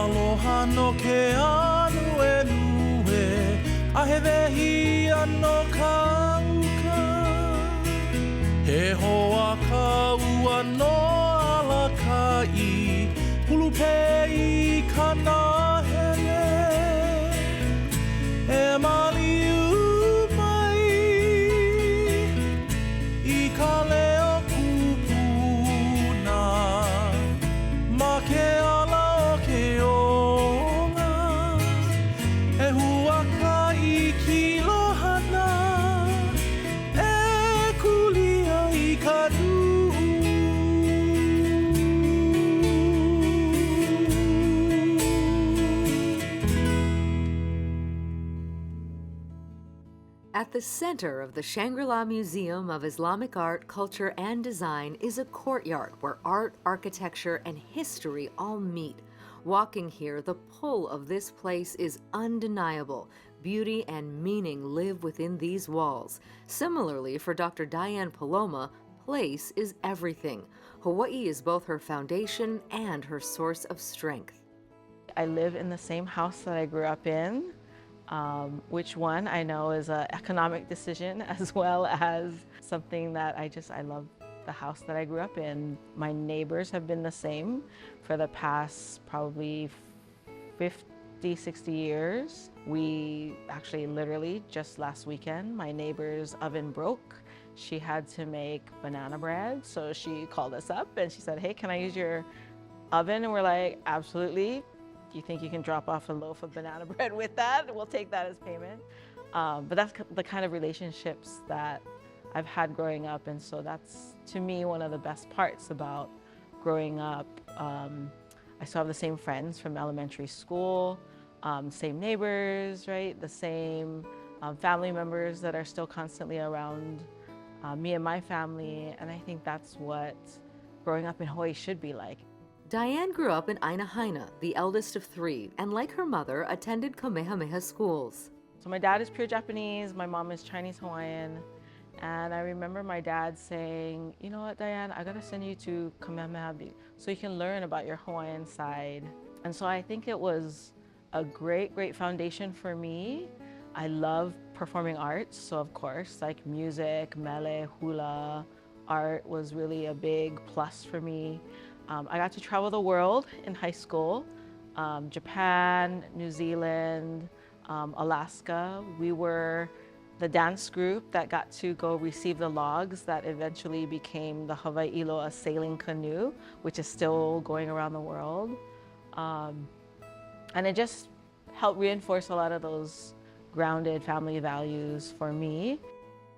Aloha no ke anu e lue, a he wehi ano kauka. He hoa ka ua no ala kai, hulu pei ka nahele. E maliu mai, I ka leo kupuna, ma ke ala o ke ola. E huaka I kilohana, e kulia I ka nuu. At the center of the Shangri-La Museum of Islamic Art, Culture, and Design is a courtyard where art, architecture, and history all meet. Walking here, the pull of this place is undeniable. Beauty and meaning live within these walls. Similarly, for Dr. Diane Paloma, place is everything. Hawaii is both her foundation and her source of strength. I live in the same house that I grew up in. Which one I know is an economic decision as well as something that I love the house that I grew up in. My neighbors have been the same for the past probably 50, 60 years. We actually literally just last weekend, my neighbor's oven broke. She had to make banana bread, so she called us up and she said, hey, can I use your oven? And we're like, absolutely. You think you can drop off a loaf of banana bread with that? We'll take that as payment. But that's the kind of relationships that I've had growing up, and so that's, to me, one of the best parts about growing up. I still have the same friends from elementary school, same neighbors, right? The same family members that are still constantly around me and my family, and I think that's what growing up in Hawaii should be like. Diane grew up in Ainahaina, the eldest of three, and like her mother, attended Kamehameha schools. So my dad is pure Japanese, my mom is Chinese Hawaiian, and I remember my dad saying, you know what, Diane, I gotta send you to Kamehameha so you can learn about your Hawaiian side. And so I think it was a great, great foundation for me. I love performing arts, so of course, like music, mele, hula, art was really a big plus for me. I got to travel the world in high school, Japan, New Zealand, Alaska. We were the dance group that got to go receive the logs that eventually became the Hawaii Iloa sailing canoe, which is still going around the world. And it just helped reinforce a lot of those grounded family values for me.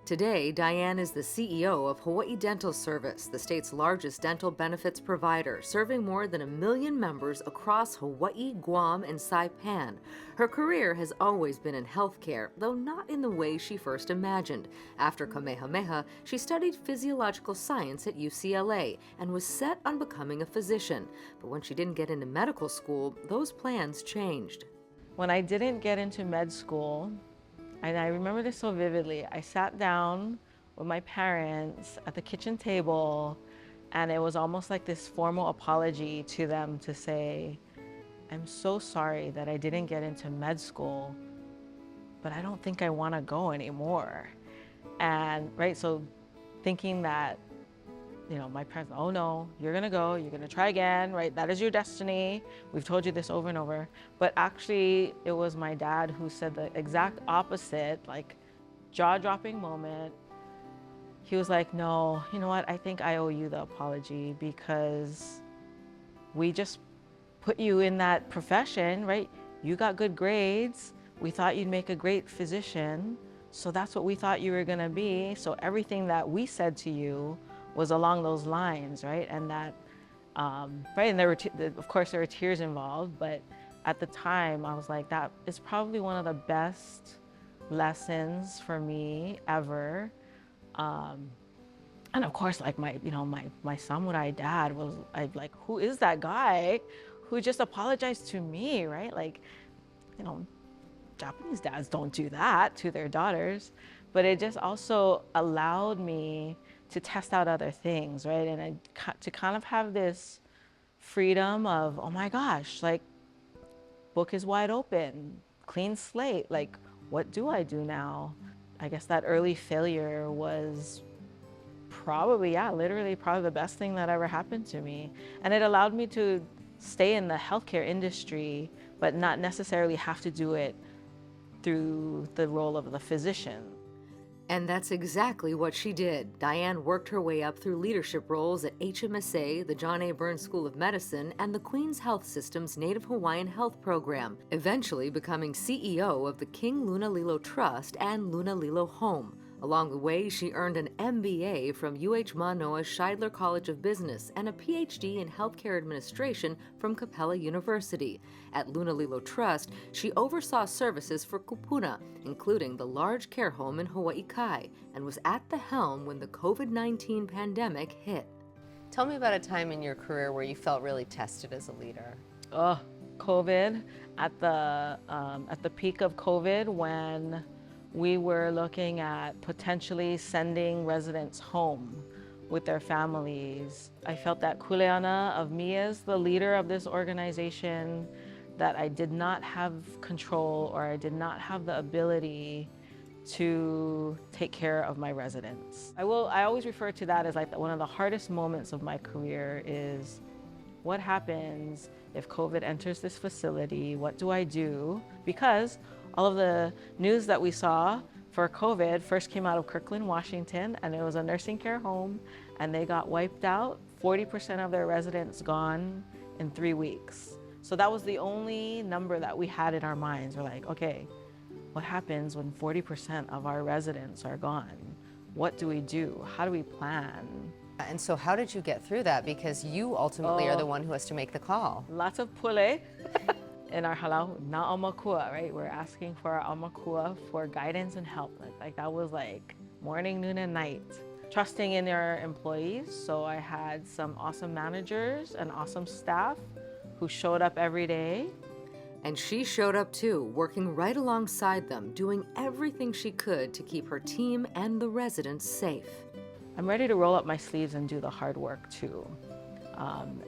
Today, Diane is the CEO of Hawaii Dental Service, the state's largest dental benefits provider, serving more than 1 million members across Hawaii, Guam, and Saipan. Her career has always been in healthcare, though not in the way she first imagined. After Kamehameha, she studied physiological science at UCLA and was set on becoming a physician. But when she didn't get into medical school, those plans changed. When I didn't get into med school, and I remember this so vividly, I sat down with my parents at the kitchen table, and it was almost like this formal apology to them to say, I'm so sorry that I didn't get into med school, but I don't think I want to go anymore. And right, so thinking that, you know, my parents, oh no, you're gonna go, you're gonna try again, right? That is your destiny. We've told you this over and over. But actually, it was my dad who said the exact opposite, like jaw-dropping moment. He was like, no, you know what? I think I owe you the apology because we just put you in that profession, right? You got good grades. We thought you'd make a great physician. So that's what we thought you were gonna be. So everything that we said to you was along those lines, right? And that, right, and there were, of course, there were tears involved, but at the time, I was like, that is probably one of the best lessons for me ever. And of course, like my samurai dad was like, who is that guy who just apologized to me, right? Like, you know, Japanese dads don't do that to their daughters, but it just also allowed me to test out other things, right? And to kind of have this freedom of, oh my gosh, like book is wide open, clean slate. Like, what do I do now? I guess that early failure was probably, literally probably the best thing that ever happened to me. And it allowed me to stay in the healthcare industry, but not necessarily have to do it through the role of the physician. And that's exactly what she did. Diane worked her way up through leadership roles at HMSA, the John A. Burns School of Medicine, and the Queen's Health System's Native Hawaiian Health Program, eventually becoming CEO of the King Lunalilo Trust and Lunalilo Home. Along the way, she earned an MBA from UH Manoa's Scheidler College of Business and a PhD in Healthcare Administration from Capella University. At Lunalilo Trust, she oversaw services for kupuna, including the large care home in Hawaii Kai, and was at the helm when the COVID-19 pandemic hit. Tell me about a time in your career where you felt really tested as a leader. COVID, at the peak of COVID, when we were looking at potentially sending residents home with their families. I felt that kuleana of me as the leader of this organization, that I did not have control or I did not have the ability to take care of my residents. I always refer to that as like one of the hardest moments of my career is what happens if COVID enters this facility? What do I do? Because all of the news that we saw for COVID first came out of Kirkland, Washington, and it was a nursing care home, and they got wiped out. 40% of their residents gone in 3 weeks. So that was the only number that we had in our minds. We're like, okay, what happens when 40% of our residents are gone? What do we do? How do we plan? And so how did you get through that? Because you ultimately are the one who has to make the call. Lots of pule. In our halau, na aumakua, right? We're asking for our aumakua for guidance and help. Like that was like morning, noon, and night. Trusting in our employees. So I had some awesome managers and awesome staff who showed up every day. And she showed up too, working right alongside them, doing everything she could to keep her team and the residents safe. I'm ready to roll up my sleeves and do the hard work too.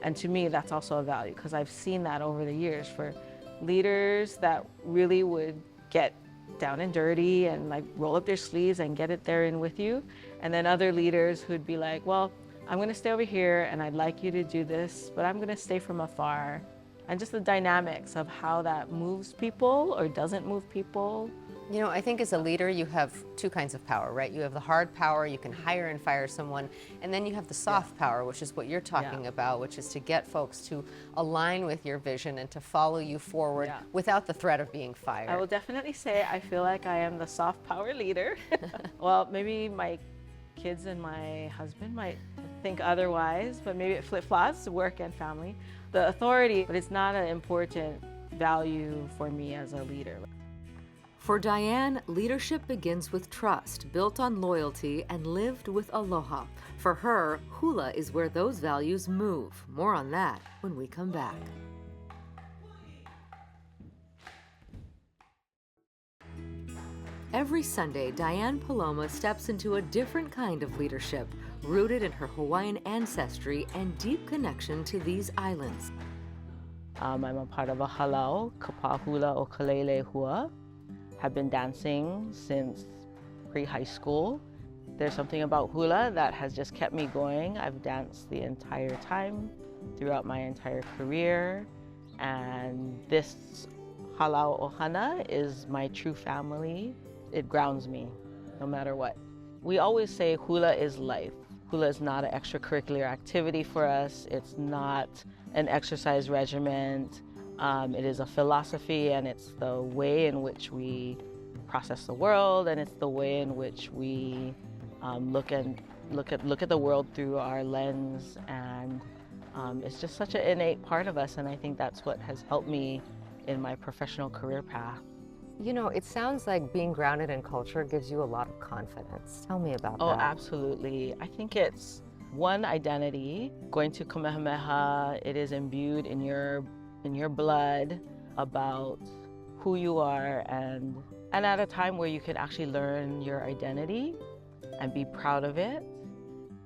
And to me, that's also a value because I've seen that over the years for leaders that really would get down and dirty and like roll up their sleeves and get it there in with you. And then other leaders who'd be like, well, I'm gonna stay over here and I'd like you to do this, but I'm gonna stay from afar. And just the dynamics of how that moves people or doesn't move people. You know, I think as a leader, you have two kinds of power, right? You have the hard power, you can hire and fire someone, and then you have the soft power, which is what you're talking about, which is to get folks to align with your vision and to follow you forward without the threat of being fired. I will definitely say I feel like I am the soft power leader. Well, maybe my kids and my husband might think otherwise, but maybe it flip-flops, work and family. The authority, but it's not an important value for me as a leader. For Diane, leadership begins with trust, built on loyalty and lived with aloha. For her, hula is where those values move. More on that when we come back. Every Sunday, Diane Paloma steps into a different kind of leadership, rooted in her Hawaiian ancestry and deep connection to these islands. I'm a part of a halau, kapa hula o kalele hua. Have been dancing since pre-high school. There's something about hula that has just kept me going. I've danced the entire time, throughout my entire career, and this halau ohana is my true family. It grounds me, no matter what. We always say hula is life. Hula is not an extracurricular activity for us. It's not an exercise regimen. It is a philosophy, and it's the way in which we process the world, and it's the way in which we look at the world through our lens, and it's just such an innate part of us, and I think that's what has helped me in my professional career path. You know, it sounds like being grounded in culture gives you a lot of confidence. Tell me about that. Oh, absolutely. I think it's one identity. Going to Kamehameha, it is imbued in your blood about who you are, and at a time where you can actually learn your identity and be proud of it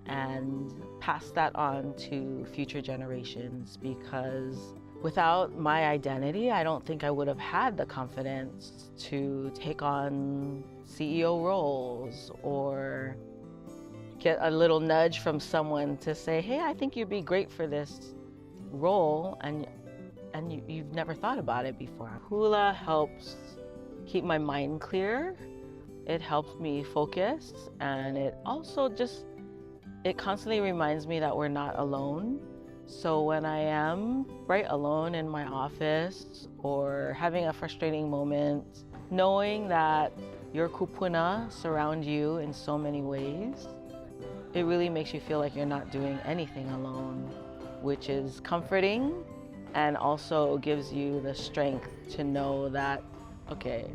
and pass that on to future generations, because Without my identity, I don't think I would have had the confidence to take on CEO roles or get a little nudge from someone to say, hey, I think you'd be great for this role, and you've never thought about it before. Hula helps keep my mind clear. It helps me focus, and it also it constantly reminds me that we're not alone. So when I am alone in my office or having a frustrating moment, knowing that your kupuna surround you in so many ways, it really makes you feel like you're not doing anything alone, which is comforting and also gives you the strength to know that, okay,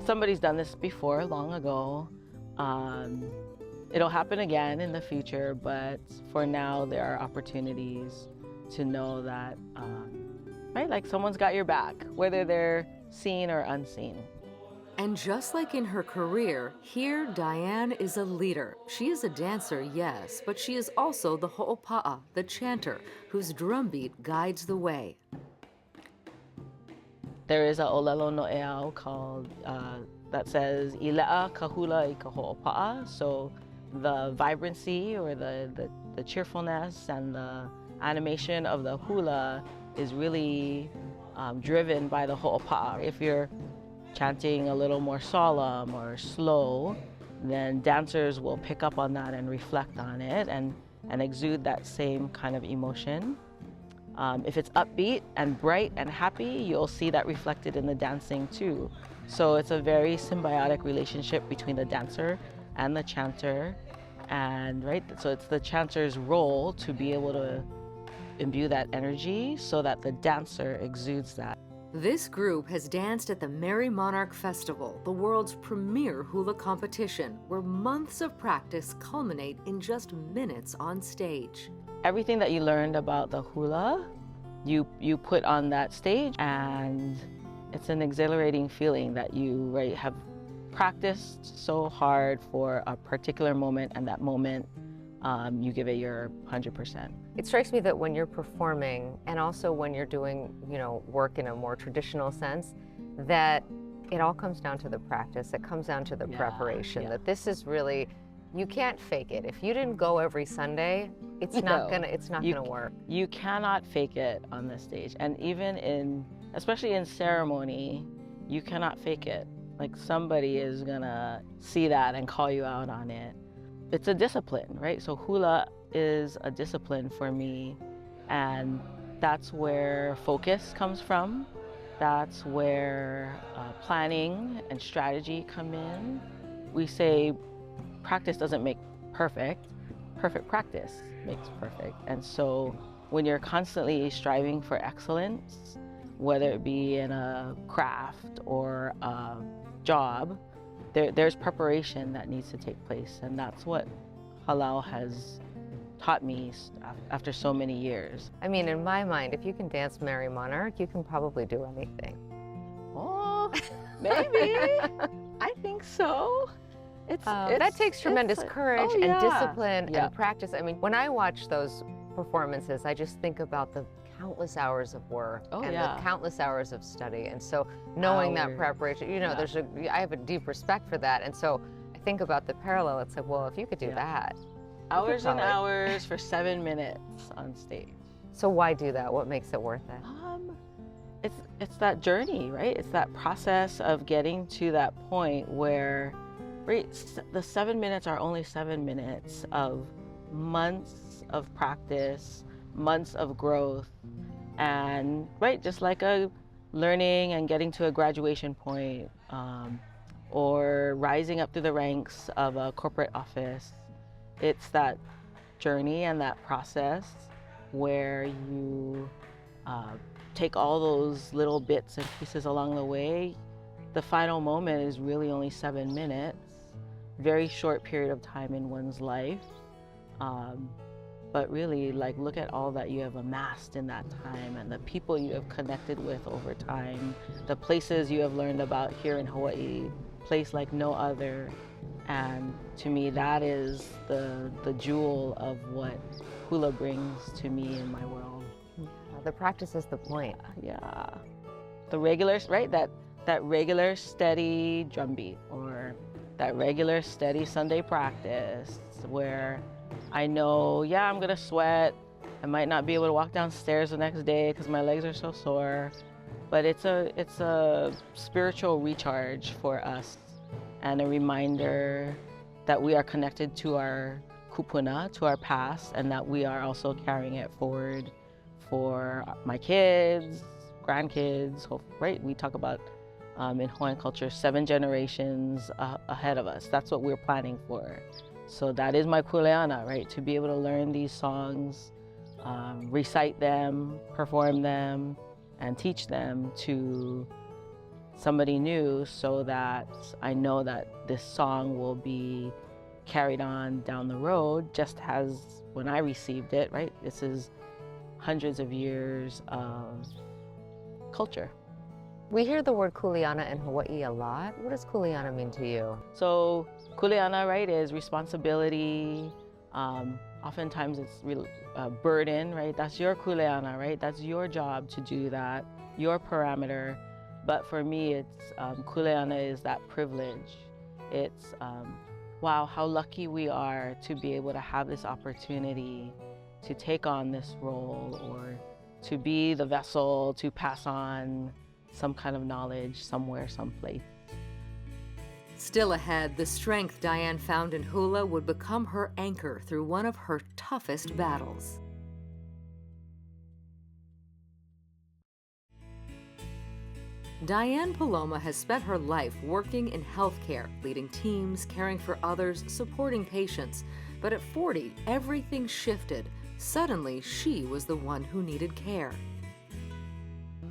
somebody's done this before long ago. It'll happen again in the future, but for now, there are opportunities to know that, like someone's got your back, whether they're seen or unseen. And just like in her career, here Diane is a leader. She is a dancer, yes, but she is also the ho'opa'a, the chanter, whose drumbeat guides the way. There is a olelo no'eau called, that says, Ile'a ka hula i ka ho'opa'a. So the vibrancy or the cheerfulness and the animation of the hula is really driven by the ho'opa'a. If you're chanting a little more solemn or slow, then dancers will pick up on that and reflect on it and exude that same kind of emotion. If it's upbeat and bright and happy, you'll see that reflected in the dancing too. So it's a very symbiotic relationship between the dancer and the chanter. And so it's the chanter's role to be able to imbue that energy so that the dancer exudes that. This group has danced at the Merry Monarch Festival, the world's premier hula competition, where months of practice culminate in just minutes on stage. Everything that you learned about the hula, you put on that stage, and it's an exhilarating feeling that you have practiced so hard for a particular moment, and that moment you give it your 100%. It strikes me that when you're performing and also when you're doing, work in a more traditional sense, that it all comes down to the practice. It comes down to the preparation. That this is really, you can't fake it. If you didn't go every Sunday, it's not gonna work. You cannot fake it on the stage, and even especially in ceremony, you cannot fake it. Like somebody is gonna see that and call you out on it. It's a discipline, right? So hula is a discipline for me, and that's where focus comes from. That's where planning and strategy come in. We say practice doesn't make perfect, perfect practice makes perfect. And so when you're constantly striving for excellence, whether it be in a craft or a job, there's preparation that needs to take place, and that's what halau has taught me after so many years. I mean, in my mind, if you can dance Merry Monarch, you can probably do anything. Oh, maybe. I think so. That takes tremendous courage and discipline and practice. I mean, when I watch those performances, I just think about the countless hours of work and the countless hours of study. And so knowing that preparation, I have a deep respect for that. And so I think about the parallel. It's like, well, if you could do that. Hours and hours for 7 minutes on stage. So why do that? What makes it worth it? It's that journey, right? It's that process of getting to that point where, the 7 minutes are only 7 minutes of months of practice, months of growth, and just like a learning and getting to a graduation point, or rising up through the ranks of a corporate office. It's that journey and that process where you take all those little bits and pieces along the way. The final moment is really only 7 minutes, very short period of time in one's life. But really, look at all that you have amassed in that time and the people you have connected with over time, the places you have learned about here in Hawaii, place like no other. And to me, that is the jewel of what hula brings to me in my world. The practice is the point. Yeah. The regular, right? That regular steady drumbeat, or that regular steady Sunday practice where I know, yeah, I'm gonna sweat. I might not be able to walk downstairs the next day because my legs are so sore, but it's a spiritual recharge for us and a reminder that we are connected to our kupuna, to our past, and that we are also carrying it forward for my kids, grandkids, right? We talk about in Hawaiian culture, 7 generations ahead of us. That's what we're planning for. So that is my kuleana, right? To be able to learn these songs, recite them, perform them, and teach them to somebody new, so that I know that this song will be carried on down the road, just as when I received it, right? This is hundreds of years of culture. We hear the word kuleana in Hawaii a lot. What does kuleana mean to you? So kuleana, right, is responsibility. Oftentimes it's burden, right? That's your kuleana, right? That's your job to do that, your parameter. But for me, it's kuleana is that privilege. It's wow, how lucky we are to be able to have this opportunity to take on this role, or to be the vessel to pass on some kind of knowledge somewhere, someplace. Still ahead, the strength Diane found in hula would become her anchor through one of her toughest battles. Diane Paloma has spent her life working in healthcare, leading teams, caring for others, supporting patients. But at 40, everything shifted. Suddenly, she was the one who needed care.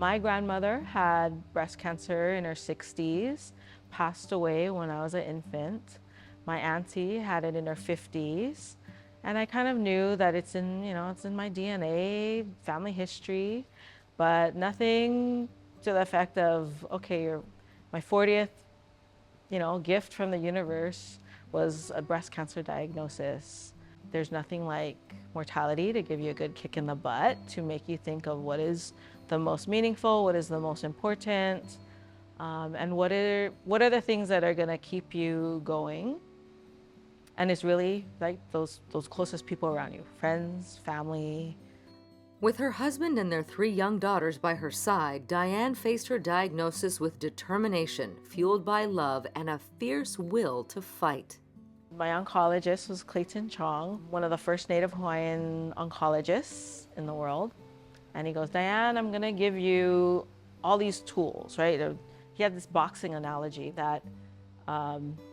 My grandmother had breast cancer in her 60s, passed away when I was an infant. My auntie had it in her 50s. And I kind of knew that it's in my DNA, family history, but nothing to the effect of, okay, my 40th, gift from the universe was a breast cancer diagnosis. There's nothing like mortality to give you a good kick in the butt, to make you think of what is the most meaningful, what is the most important, and what are the things that are gonna keep you going. And it's really like those closest people around you, friends, family. With her husband and their 3 young daughters by her side, Diane faced her diagnosis with determination, fueled by love and a fierce will to fight. My oncologist was Clayton Chong, one of the first Native Hawaiian oncologists in the world. And he goes, Diane, I'm gonna give you all these tools, right? He had this boxing analogy that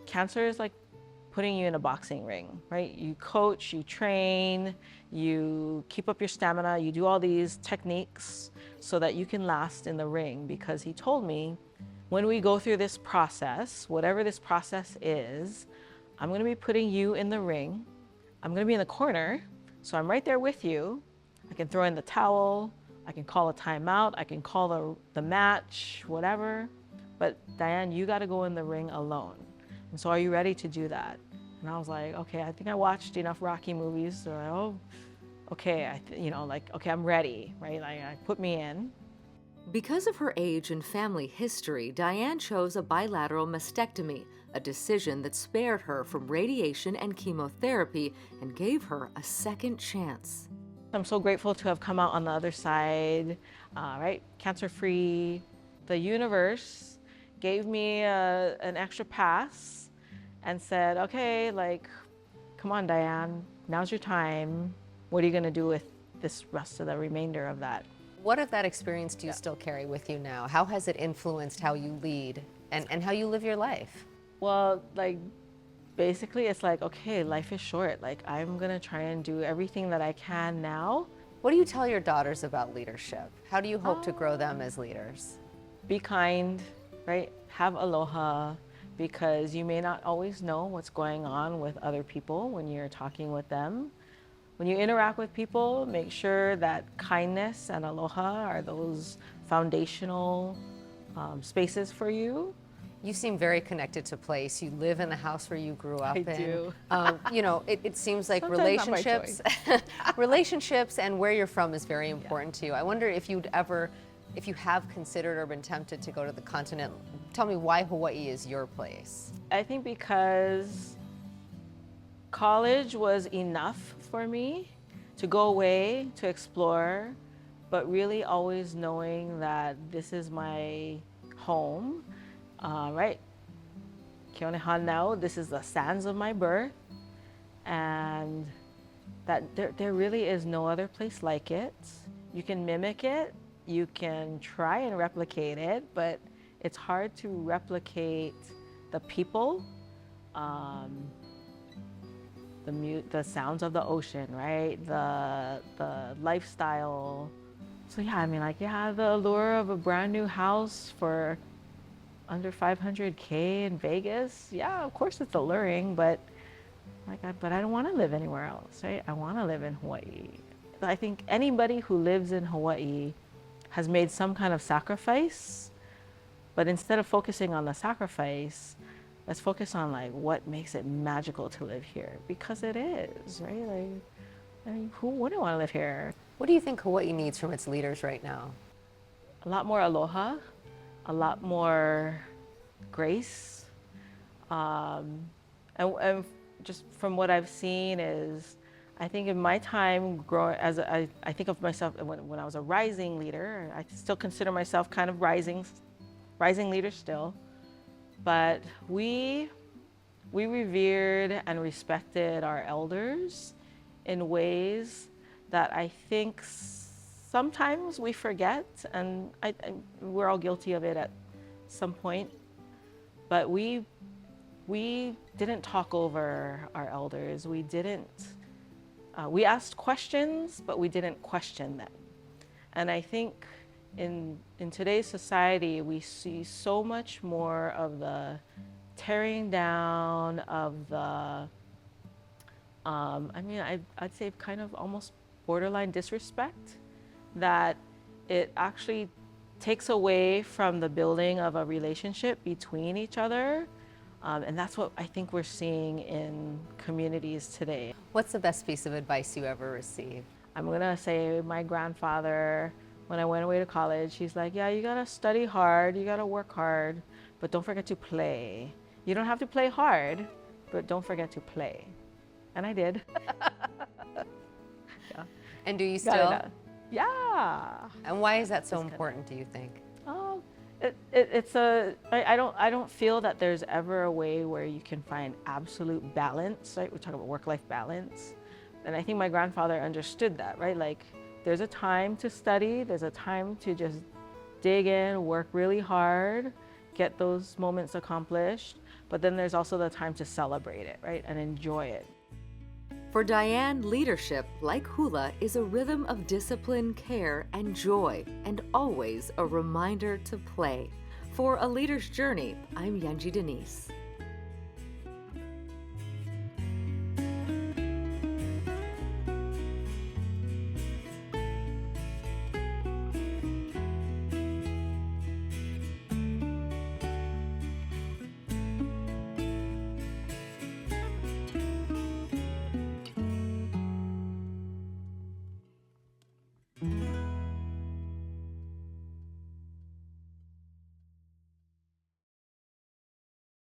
cancer is like putting you in a boxing ring, right? You coach, you train, you keep up your stamina, you do all these techniques so that you can last in the ring. Because he told me, when we go through this process, whatever this process is, I'm gonna be putting you in the ring. I'm gonna be in the corner, so I'm right there with you. I can throw in the towel, I can call a timeout, I can call the match, whatever. But Diane, you gotta go in the ring alone. And so are you ready to do that? And I was like, okay, I think I watched enough Rocky movies, so okay, okay, I'm ready, right? I put me in. Because of her age and family history, Diane chose a bilateral mastectomy, a decision that spared her from radiation and chemotherapy and gave her a second chance. I'm so grateful to have come out on the other side, right? Cancer-free. The universe gave me an extra pass and said, okay, come on, Diane, now's your time. What are you gonna do with this rest of the remainder of that? What of that experience do you still carry with you now? How has it influenced how you lead and how you live your life? Well, basically it's okay, life is short. I'm gonna try and do everything that I can now. What do you tell your daughters about leadership? How do you hope to grow them as leaders? Be kind, right? Have aloha, because you may not always know what's going on with other people when you're talking with them. When you interact with people, make sure that kindness and aloha are those foundational spaces for you. You seem very connected to place. You live in the house where you grew up I in. do. You know, it seems like Sometimes not by relationships, relationships and where you're from is very important to you. I wonder if if you have considered or been tempted to go to the continent. Tell me why Hawaii is your place. I think because college was enough for me to go away, to explore, but really always knowing that this is my home, right? Keone Hanau, this is the sands of my birth, and that there really is no other place like it. You can mimic it, you can try and replicate it, but it's hard to replicate the people, the sounds of the ocean, right? The lifestyle. So yeah, I mean, like, yeah, the allure of a brand new house for under $500K in Vegas. Yeah, of course it's alluring, but but I don't want to live anywhere else, right? I want to live in Hawaii. I think anybody who lives in Hawaii has made some kind of sacrifice, but instead of focusing on the sacrifice, let's focus on like what makes it magical to live here, because it is, right? Like, I mean, who wouldn't want to live here? What do you think Hawaii needs from its leaders right now? A lot more aloha, a lot more grace, and just from what I've seen is, I think in my time growing, I think of myself when I was a rising leader. I still consider myself kind of rising leader still, but we revered and respected our elders in ways that I think sometimes we forget, and we're all guilty of it at some point. But we didn't talk over our elders. We didn't. We asked questions, but we didn't question them. And I think in today's society, we see so much more of the tearing down of the, I mean, I'd say kind of almost borderline disrespect, that it actually takes away from the building of a relationship between each other. And that's what I think we're seeing in communities today. What's the best piece of advice you ever received? I'm gonna say my grandfather, when I went away to college, he's like, yeah, you gotta study hard, you gotta work hard, but don't forget to play. You don't have to play hard, but don't forget to play. And I did. Yeah. And do you still? Yeah. And why is that so important, do you think? I don't feel that there's ever a way where you can find absolute balance, right? We're talking about work-life balance. And I think my grandfather understood that, right? Like, there's a time to study, there's a time to just dig in, work really hard, get those moments accomplished, but then there's also the time to celebrate it, right? And enjoy it. For Diane, leadership, like hula, is a rhythm of discipline, care, and joy, and always a reminder to play. For A Leader's Journey, I'm Yanji Denise.